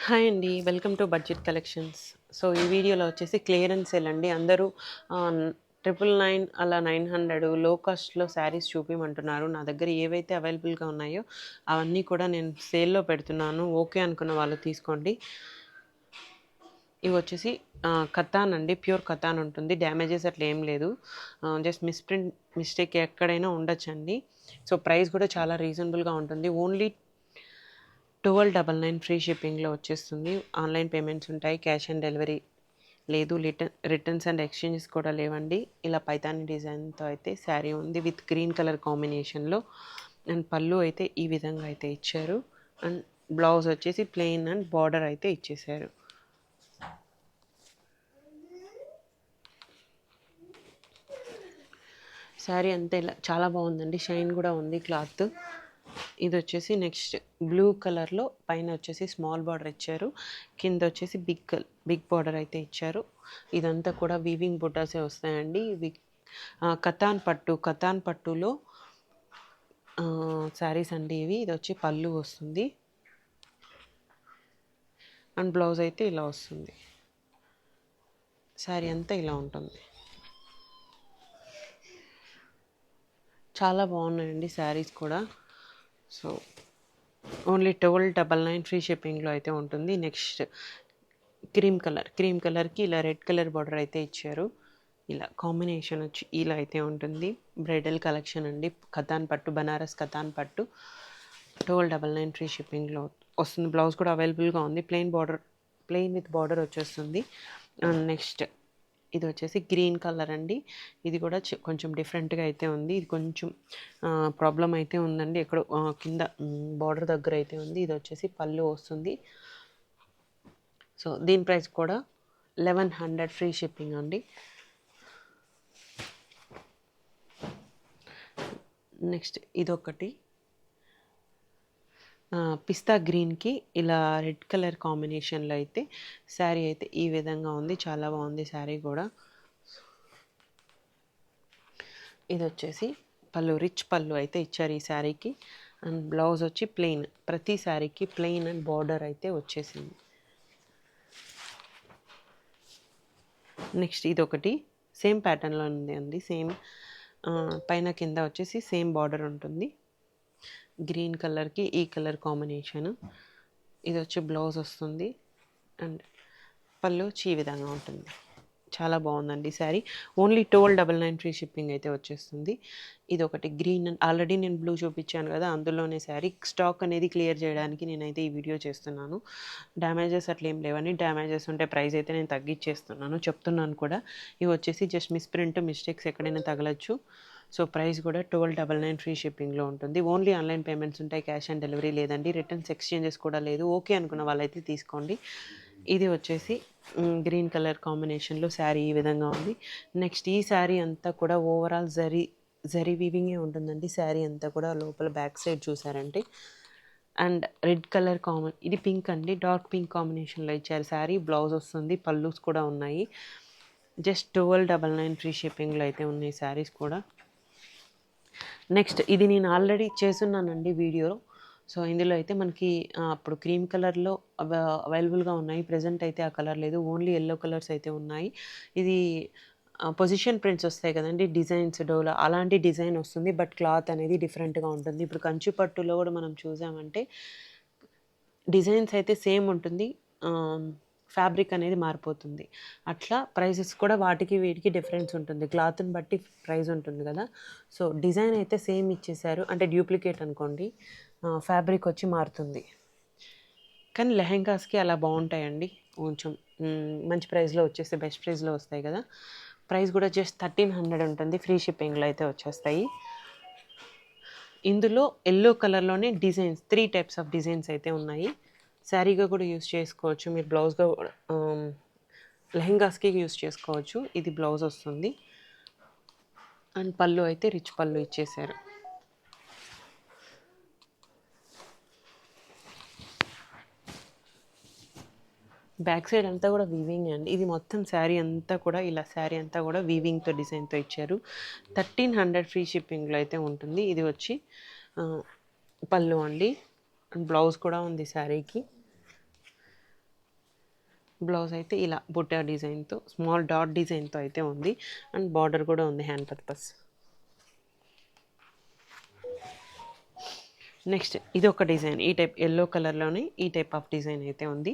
Hi అండి. Welcome to budget collections. So, ఈ వీడియోలో వచ్చేసి క్లియరెన్స్ సేల్ అండి. అందరూ 999 అలా 900 లో కాస్ట్‌లో శారీస్ చూపియమంటున్నారు. నా దగ్గర ఏవైతే అవైలబుల్‌గా ఉన్నాయో అవన్నీ కూడా నేను సేల్‌లో పెడుతున్నాను. ఓకే అనుకున్న వాళ్ళు తీసుకోండి. ఇవొచ్చేసి కతాన్ అండి. ప్యూర్ కతాన్ ఉంటుంది. డ్యామేజెస్ అట్లా ఏం లేదు. జస్ట్ మిస్టేక్ ఎక్కడైనా ఉండొచ్చండి. సో, ప్రైస్ కూడా చాలా రీజనబుల్‌గా ఉంటుంది. ఓన్లీ 1299 ఫ్రీ షిప్పింగ్‌లో వచ్చేస్తుంది. ఆన్‌లైన్ పేమెంట్స్ ఉంటాయి. క్యాష్ ఆన్ డెలివరీ లేదు. రిటర్న్స్ అండ్ ఎక్స్‌చేంజెస్ కూడా లేవండి. ఇలా పైతాని డిజైన్‌తో అయితే శారీ ఉంది విత్ గ్రీన్ కలర్ కాంబినేషన్‌లో. అండ్ పళ్ళు అయితే ఈ విధంగా అయితే ఇచ్చారు. అండ్ బ్లౌజ్ వచ్చేసి ప్లెయిన్ అండ్ బార్డర్ అయితే ఇచ్చేశారు. శారీ అంతా ఇలా చాలా బాగుందండి. షైన్ కూడా ఉంది క్లాత్. ఇది వచ్చేసి నెక్స్ట్ బ్లూ కలర్లో పైన వచ్చేసి స్మాల్ బార్డర్ ఇచ్చారు. కింద వచ్చేసి బిగ్ బార్డర్ అయితే ఇచ్చారు. ఇదంతా కూడా వీవింగ్ బుట్టాసే వస్తాయండి. ఇవి కతాన్ పట్టులో శారీస్ అండి ఇవి. ఇది వచ్చి పళ్ళు వస్తుంది. అండ్ బ్లౌజ్ అయితే ఇలా వస్తుంది. శారీ అంతా ఇలా ఉంటుంది. చాలా బాగున్నాయండి శారీస్ కూడా. సో ఓన్లీ 1299 ఫ్రీ షిప్పింగ్లో అయితే ఉంటుంది. నెక్స్ట్ క్రీమ్ కలర్కి ఇలా రెడ్ కలర్ బార్డర్ అయితే ఇచ్చారు. ఇలా కాంబినేషన్ వచ్చి ఇలా అయితే ఉంటుంది. బ్రైడల్ కలెక్షన్ అండి. కతాన్ పట్టు, బనారస్ కతాన్ పట్టు 1299 ఫ్రీ షిప్పింగ్లో వస్తుంది. బ్లౌజ్ కూడా అవైలబుల్గా ఉంది. ప్లెయిన్ విత్ బార్డర్ వచ్చేస్తుంది. అండ్ నెక్స్ట్ ఇది వచ్చేసి గ్రీన్ కలర్ అండి. ఇది కూడా కొంచెం డిఫరెంట్గా అయితే ఉంది. ఇది కొంచెం ప్రాబ్లం అయితే ఉందండి. ఎక్కడో కింద బార్డర్ దగ్గర అయితే ఉంది. ఇది వచ్చేసి పళ్ళు వస్తుంది. సో దీని ప్రైస్ కూడా 1100 ఫ్రీ షిప్పింగ్ అండి. నెక్స్ట్ ఇదొకటి పిస్తా గ్రీన్కి ఇలా రెడ్ కలర్ కాంబినేషన్లో అయితే శారీ అయితే ఈ విధంగా ఉంది. చాలా బాగుంది శారీ కూడా. ఇది వచ్చేసి రిచ్ పళ్ళు అయితే ఇచ్చారు ఈ శారీకి. అండ్ బ్లౌజ్ వచ్చి ప్లెయిన్. ప్రతి శారీకి ప్లెయిన్ అండ్ బార్డర్ అయితే వచ్చేసింది. నెక్స్ట్ ఇదొకటి సేమ్ ప్యాటర్న్లో ఉంది అండి. సేమ్ పైన కింద వచ్చేసి సేమ్ బార్డర్ ఉంటుంది. గ్రీన్ కలర్కి ఈ కలర్ కాంబినేషన్. ఇది వచ్చి బ్లౌజ్ వస్తుంది. అండ్ పళ్ళు వచ్చి ఈ విధంగా ఉంటుంది. చాలా బాగుందండి శారీ. ఓన్లీ 1299 ఫ్రీ షిప్పింగ్ అయితే వచ్చేస్తుంది. ఇది ఒకటి గ్రీన్ అండ్ ఆల్రెడీ నేను బ్లూ చూపించాను కదా, అందులోనే శారీ. స్టాక్ అనేది క్లియర్ చేయడానికి నేనైతే ఈ వీడియో చేస్తున్నాను. డ్యామేజెస్ అట్లా ఏం లేవని. డ్యామేజెస్ ఉంటే ప్రైస్ అయితే నేను తగ్గించేస్తున్నాను, చెప్తున్నాను కూడా. ఇవి వచ్చేసి జస్ట్ మిస్టేక్స్ ఎక్కడైనా తగలచ్చు. సో ప్రైస్ కూడా 1299 ఫ్రీ షిప్పింగ్లో ఉంటుంది. ఓన్లీ ఆన్లైన్ పేమెంట్స్ ఉంటాయి. క్యాష్ ఆన్ డెలివరీ లేదండి. రిటర్న్స్ ఎక్స్చేంజెస్ కూడా లేదు. ఓకే అనుకున్న వాళ్ళైతే తీసుకోండి. ఇది వచ్చేసి గ్రీన్ కలర్ కాంబినేషన్లో శారీ ఈ విధంగా ఉంది. నెక్స్ట్ ఈ శారీ అంతా కూడా ఓవరాల్ జరీ వీవింగే ఉంటుందండి. శారీ అంతా కూడా లోపల బ్యాక్ సైడ్ చూసారంటే. అండ్ రెడ్ కలర్ ఇది పింక్ అండి. డార్క్ పింక్ కాంబినేషన్లో ఇచ్చారు శారీ. బ్లౌజ్ వస్తుంది. పల్లూస్ కూడా ఉన్నాయి. జస్ట్ 1299 ఫ్రీ షిప్పింగ్లో అయితే ఉన్నాయి శారీస్ కూడా. నెక్స్ట్ ఇది నేను ఆల్రెడీ చేస్తున్నానండి వీడియో. సో ఇందులో అయితే మనకి అప్పుడు క్రీమ్ కలర్లో అవైలబుల్గా ఉన్నాయి. ప్రజెంట్ అయితే ఆ కలర్ లేదు. ఓన్లీ ఎల్లో కలర్స్ అయితే ఉన్నాయి. ఇది పొజిషన్ ప్రింట్స్ వస్తాయి కదండి, డిజైన్స్ డోలా అలాంటి డిజైన్ వస్తుంది. బట్ క్లాత్ అనేది డిఫరెంట్గా ఉంటుంది. ఇప్పుడు కంచి పట్టులో కూడా మనం చూసామంటే డిజైన్స్ అయితే సేమ్ ఉంటుంది. ఫ్యాబ్రిక్ అనేది మారిపోతుంది. అట్లా ప్రైజెస్ కూడా వాటికి వీటికి డిఫరెన్స్ ఉంటుంది. క్లాత్ని బట్టి ప్రైస్ ఉంటుంది కదా. సో డిజైన్ అయితే సేమ్ ఇచ్చేసారు. అంటే డ్యూప్లికేట్ అనుకోండి. ఫ్యాబ్రిక్ వచ్చి మారుతుంది. కానీ లెహెంగాస్కి అలా బాగుంటాయండి. కొంచెం మంచి ప్రైస్లో వచ్చేస్తే బెస్ట్ ప్రైస్లో వస్తాయి కదా. ప్రైస్ కూడా జస్ట్ 1300 ఉంటుంది. ఫ్రీ షిప్పింగ్లో అయితే వచ్చేస్తాయి. ఇందులో ఎల్లో కలర్లోనే డిజైన్స్ 3 టైప్స్ ఆఫ్ డిజైన్స్ అయితే ఉన్నాయి. శారీగా కూడా యూస్ చేసుకోవచ్చు. మీరు బ్లౌజ్గా లెహెంగాస్కి యూస్ చేసుకోవచ్చు. ఇది బ్లౌజ్ వస్తుంది. అండ్ పళ్ళు అయితే రిచ్ పళ్ళు ఇచ్చేసారు. బ్యాక్ సైడ్ అంతా కూడా వీవింగ్ అండి. ఇది మొత్తం శారీ అంతా కూడా ఇలా శారీ అంతా కూడా వీవింగ్తో డిజైన్తో ఇచ్చారు. 1300 ఫ్రీ షిప్పింగ్లో అయితే ఉంటుంది. ఇది వచ్చి పళ్ళు అండి. అండ్ బ్లౌజ్ కూడా ఉంది శారీకి. బ్లౌజ్ అయితే ఇలా బుట్ట డిజైన్తో స్మాల్ డాట్ డిజైన్తో అయితే ఉంది అండ్ బార్డర్ కూడా ఉంది హ్యాండ్ పర్పస్. నెక్స్ట్ ఇది ఒక డిజైన్, ఈ టైప్ ఎల్లో కలర్లోనే ఈ టైప్ ఆఫ్ డిజైన్ అయితే ఉంది.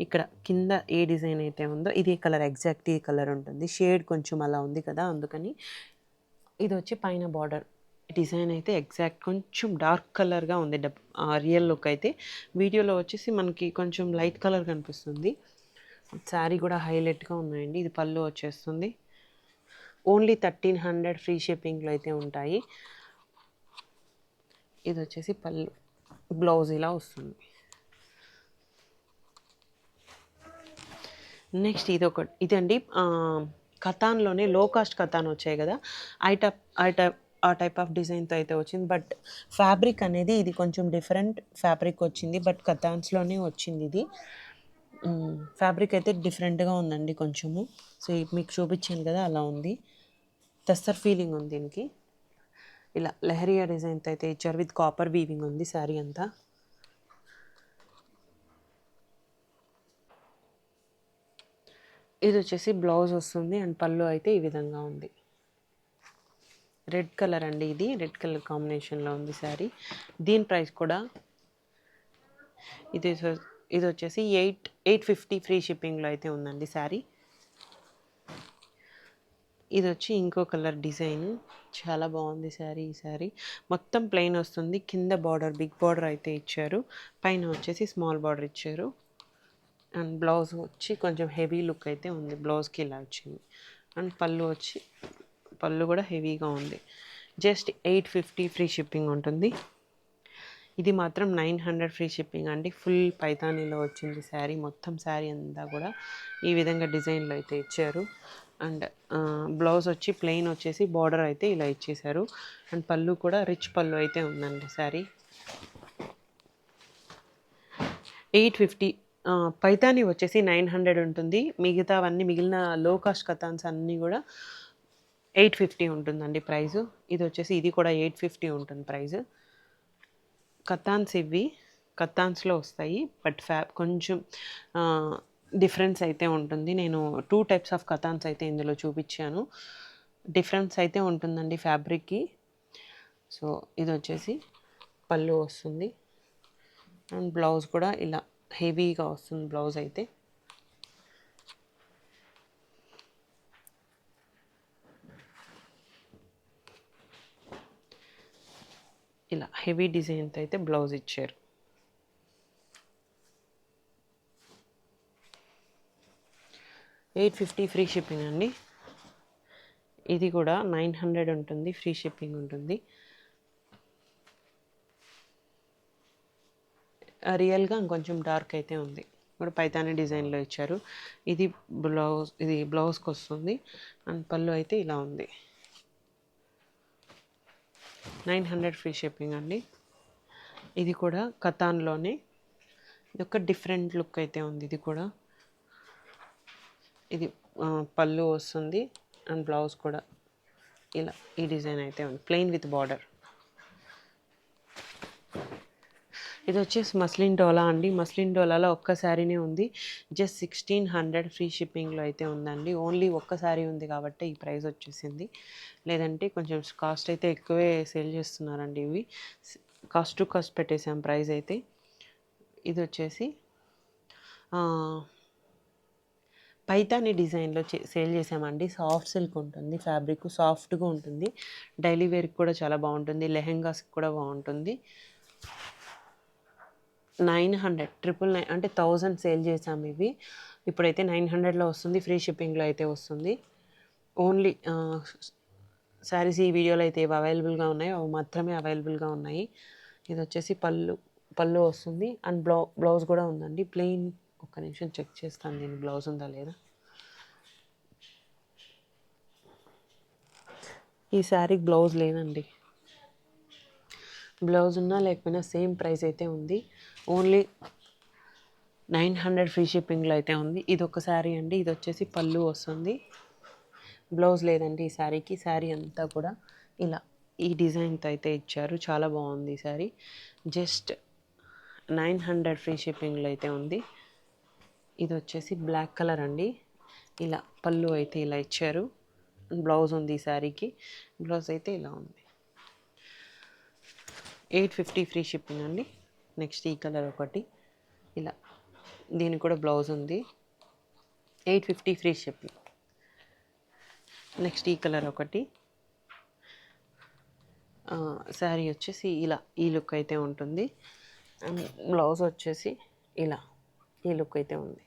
ఇక్కడ కింద ఏ డిజైన్ అయితే ఉందో ఇది కలర్ ఎగ్జాక్ట్ ఈ కలర్ ఉంటుంది, షేడ్ కొంచెం అలా ఉంది కదా అందుకని. ఇది వచ్చి పైన బార్డర్ డిజైన్ అయితే ఎగ్జాక్ట్ కొంచెం డార్క్ కలర్గా ఉంది. రియల్ లుక్ అయితే వీడియోలో వచ్చేసి మనకి కొంచెం లైట్ కలర్ కనిపిస్తుంది. శారీ కూడా హైలైట్గా ఉన్నాయండి. ఇది పళ్ళు వచ్చేస్తుంది. ఓన్లీ 1300 ఫ్రీ షిప్పింగ్లో అయితే ఉంటాయి. ఇది వచ్చేసి పళ్ళు, బ్లౌజ్ ఇలా వస్తుంది. నెక్స్ట్ ఇదండి కథాన్లోనే లో కాస్ట్ కథాన్ వచ్చాయి కదా, ఆ టైప్ ఆఫ్ డిజైన్తో అయితే వచ్చింది. బట్ ఫ్యాబ్రిక్ అనేది ఇది కొంచెం డిఫరెంట్ ఫ్యాబ్రిక్ వచ్చింది, బట్ కథాన్స్లోనే వచ్చింది ఇది. ఫ్యాబ్రిక్ అయితే డిఫరెంట్గా ఉందండి కొంచెము. సో మీకు చూపించాను కదా అలా ఉంది, టస్సర్ ఫీలింగ్ ఉంది దీనికి. ఇలా లెహరియా డిజైన్తో అయితే ఇచ్చారు, విత్ కాపర్ వీవింగ్ ఉంది శారీ అంతా. ఇది వచ్చేసి బ్లౌజ్ వస్తుంది అండ్ పళ్ళు అయితే ఈ విధంగా ఉంది. రెడ్ కలర్ అండి, ఇది రెడ్ కలర్ కాంబినేషన్లో ఉంది శారీ. దీని ప్రైస్ కూడా ఇది వచ్చేసి 850 ఫ్రీ షిప్పింగ్లో అయితే ఉందండి శారీ. ఇది వచ్చి ఇంకో కలర్ డిజైన్, చాలా బాగుంది శారీ. ఈ శారీ మొత్తం ప్లెయిన్ వస్తుంది, కింద బార్డర్ బిగ్ బార్డర్ అయితే ఇచ్చారు, పైన వచ్చేసి స్మాల్ బార్డర్ ఇచ్చారు. అండ్ బ్లౌజ్ వచ్చి కొంచెం హెవీ లుక్ అయితే ఉంది, బ్లౌజ్కి ఇలా వచ్చింది. అండ్ పళ్ళు కూడా హెవీగా ఉంది. జస్ట్ 850 ఫ్రీ షిప్పింగ్ ఉంటుంది. ఇది మాత్రం 900 ఫ్రీ షిప్పింగ్ అండి. ఫుల్ పైతానీలో వచ్చింది శారీ, మొత్తం శారీ అంతా కూడా ఈ విధంగా డిజైన్లో అయితే ఇచ్చారు. అండ్ బ్లౌజ్ వచ్చి ప్లెయిన్ వచ్చేసి బార్డర్ అయితే ఇలా ఇచ్చేసారు. అండ్ పళ్ళు కూడా రిచ్ పళ్ళు అయితే ఉందండి శారీ. 850. పైతాని వచ్చేసి 900 ఉంటుంది. మిగిలిన లో కాస్ట్ కథాన్స్ అన్నీ కూడా 850 ఉంటుందండి ప్రైజు. ఇది కూడా 850 ఉంటుంది ప్రైజు. కథాన్స్లో వస్తాయి, బట్ కొంచెం డిఫరెన్స్ అయితే ఉంటుంది. నేను 2 టైప్స్ ఆఫ్ కథాన్స్ అయితే ఇందులో చూపించాను. డిఫరెన్స్ అయితే ఉంటుందండి ఫ్యాబ్రిక్కి. సో ఇది వచ్చేసి పళ్ళు వస్తుంది అండ్ బ్లౌజ్ కూడా ఇలా హెవీగా వస్తుంది. బ్లౌజ్ అయితే ఇలా హెవీ డిజైన్తో అయితే బ్లౌజ్ ఇచ్చారు. $850 ఫ్రీ షిప్పింగ్ అండి. ఇది కూడా 900 ఉంటుంది, ఫ్రీ షిప్పింగ్ ఉంటుంది. రియల్గా ఇంకొంచెం డార్క్ అయితే ఉంది, కూడా పైతాని డిజైన్లో ఇచ్చారు. ఇది బ్లౌజ్కి వస్తుంది అండ్ పళ్ళు అయితే ఇలా ఉంది. 900 ఫ్రీ షిప్పింగ్ అండి. ఇది కూడా కథాన్లోనే, ఇది ఒక డిఫరెంట్ లుక్ అయితే ఉంది. ఇది పళ్ళు వస్తుంది అండ్ బ్లౌజ్ కూడా ఇలా ఈ డిజైన్ అయితే ఉంది, ప్లెయిన్ విత్ బార్డర్. ఇది వచ్చేసి మస్లిన్ డోలా అండి. మస్లిన్ డోలాలో ఒక్క శారీనే ఉంది, జస్ట్ 1600 ఫ్రీ షిప్పింగ్లో అయితే ఉందండి. ఓన్లీ ఒక్క శారీ ఉంది కాబట్టి ఈ ప్రైస్ వచ్చేసింది, లేదంటే కొంచెం కాస్ట్ అయితే ఎక్కువే సేల్ చేస్తున్నారండి. ఇవి కాస్ట్ టు కాస్ట్ పెట్టేసాం ప్రైస్ అయితే. ఇది వచ్చేసి పైతాని డిజైన్లో సేల్ చేసామండి. సాఫ్ట్ సిల్క్ ఉంటుంది, ఫ్యాబ్రిక్ సాఫ్ట్గా ఉంటుంది, డైలీ వేర్కి కూడా చాలా బాగుంటుంది, లెహెంగాస్కి కూడా బాగుంటుంది. 900 అంటే 1000 సేల్ చేసాము ఇవి. ఇప్పుడైతే 900లో వస్తుంది, ఫ్రీ షిప్పింగ్లో అయితే వస్తుంది. ఓన్లీ శారీస్ ఈ వీడియోలో అయితే ఏవి అవైలబుల్గా ఉన్నాయో అవి మాత్రమే అవైలబుల్గా ఉన్నాయి. ఇది వచ్చేసి పళ్ళు వస్తుంది అండ్ బ్లౌజ్ కూడా ఉందండి ప్లెయిన్. ఒక్క నిమిషం చెక్ చేస్తాను దీని బ్లౌజ్ ఉందా లేదా. ఈ శారీకి బ్లౌజ్ లేదండి, బ్లౌజ్ ఉన్నా లేకపోయినా సేమ్ ప్రైస్ అయితే ఉంది. ఓన్లీ 900 ఫ్రీ షిప్పింగ్లో అయితే ఉంది. ఇది ఒక శారీ అండి. ఇది వచ్చేసి పళ్ళు వస్తుంది, బ్లౌజ్ లేదండి ఈ శారీకి. శారీ అంతా కూడా ఇలా ఈ డిజైన్తో అయితే ఇచ్చారు, చాలా బాగుంది ఈ శారీ. జస్ట్ 900 ఫ్రీ షిప్పింగ్లో అయితే ఉంది. ఇది వచ్చేసి బ్లాక్ కలర్ అండి. ఇలా పళ్ళు అయితే ఇలా ఇచ్చారు. బ్లౌజ్ ఉంది ఈ శారీకి. బ్లౌజ్ అయితే ఇలా ఉంది. 850 ఫ్రీ షిప్పింగ్ అండి. నెక్స్ట్ ఈ కలర్ ఒకటి ఇలా, దీనికి కూడా బ్లౌజ్ ఉంది. 850 ఫ్రీ షిప్పింగ్. నెక్స్ట్ ఈ కలర్ ఒకటి. శారీ వచ్చేసి ఇలా ఈ లుక్ అయితే ఉంటుంది. అండ్ బ్లౌజ్ వచ్చేసి ఇలా ఈ లుక్ అయితే ఉంది.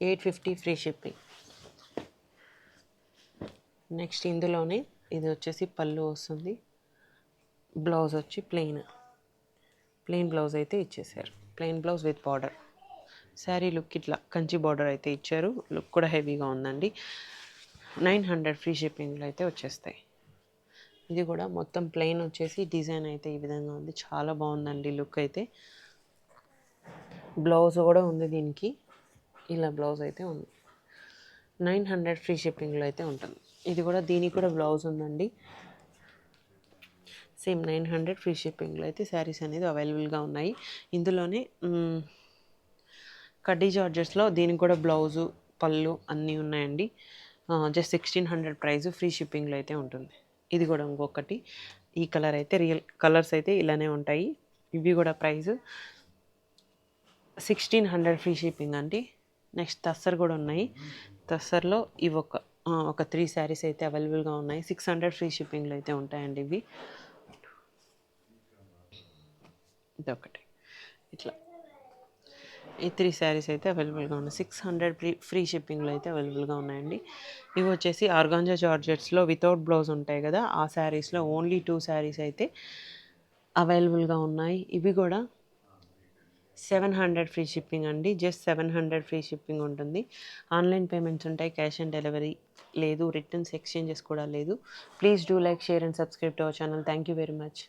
850 ఫ్రీ షిప్పింగ్. నెక్స్ట్ ఇందులోనే ఇది వచ్చేసి పళ్ళు వస్తుంది. బ్లౌజ్ వచ్చి ప్లెయిన్ బ్లౌజ్ అయితే ఇచ్చేసారు. Plain blouse with border. Sari look ఇట్లా కంచి బార్డర్ అయితే ఇచ్చారు. లుక్ కూడా హెవీగా ఉందండి. 900 ఫ్రీ షిప్పింగ్లో అయితే వచ్చేస్తాయి. ఇది కూడా మొత్తం ప్లెయిన్ వచ్చేసి డిజైన్ అయితే ఈ విధంగా ఉంది. చాలా బాగుందండి లుక్ అయితే. బ్లౌజ్ కూడా ఉంది దీనికి. ఇలా బ్లౌజ్ అయితే ఉంది. 900 ఫ్రీ షిప్పింగ్లో అయితే ఉంటుంది. ఇది కూడా దీనికి కూడా బ్లౌజ్ ఉందండి. సేమ్ 900 ఫ్రీ షిప్పింగ్లో అయితే శారీస్ అనేది అవైలబుల్గా ఉన్నాయి. ఇందులోనే కడ్డీ జార్జెస్లో దీనికి కూడా బ్లౌజు పళ్ళు అన్నీ ఉన్నాయండి. Just 1600 price. ఫ్రీ షిప్పింగ్లో అయితే ఉంటుంది. ఇది కూడా ఇంకొకటి. ఈ కలర్ అయితే రియల్ కలర్స్ అయితే ఇలానే ఉంటాయి. ఇవి కూడా ప్రైస్ 1600 ఫ్రీ షిప్పింగ్ అండి. నెక్స్ట్ తస్సర్ కూడా ఉన్నాయి. తస్సర్లో ఇవి ఒక 3 శారీస్ అయితే అవైలబుల్గా ఉన్నాయి. 600 ఫ్రీ షిప్పింగ్లో అయితే ఉంటాయండి ఇవి. ఇదొకటి ఇట్లా ఈ 3 శారీస్ అయితే అవైలబుల్గా ఉన్నాయి. 600 ఫ్రీ షిప్పింగ్లో అయితే అవైలబుల్గా ఉన్నాయండి. ఇవి వచ్చేసి ఆర్గాంజా జార్జెట్స్లో వితౌట్ బ్లౌజ్ ఉంటాయి కదా, ఆ శారీస్లో ఓన్లీ 2 శారీస్ అయితే అవైలబుల్గా ఉన్నాయి. ఇవి కూడా 700 ఫ్రీ షిప్పింగ్ అండి. జస్ట్ 700 ఫ్రీ షిప్పింగ్ ఉంటుంది. ఆన్లైన్ పేమెంట్స్ ఉంటాయి. క్యాష్ ఆన్ డెలివరీ లేదు. రిటర్న్స్ ఎక్స్చేంజెస్ కూడా లేదు. Please do like, share and subscribe to our channel. Thank you very much.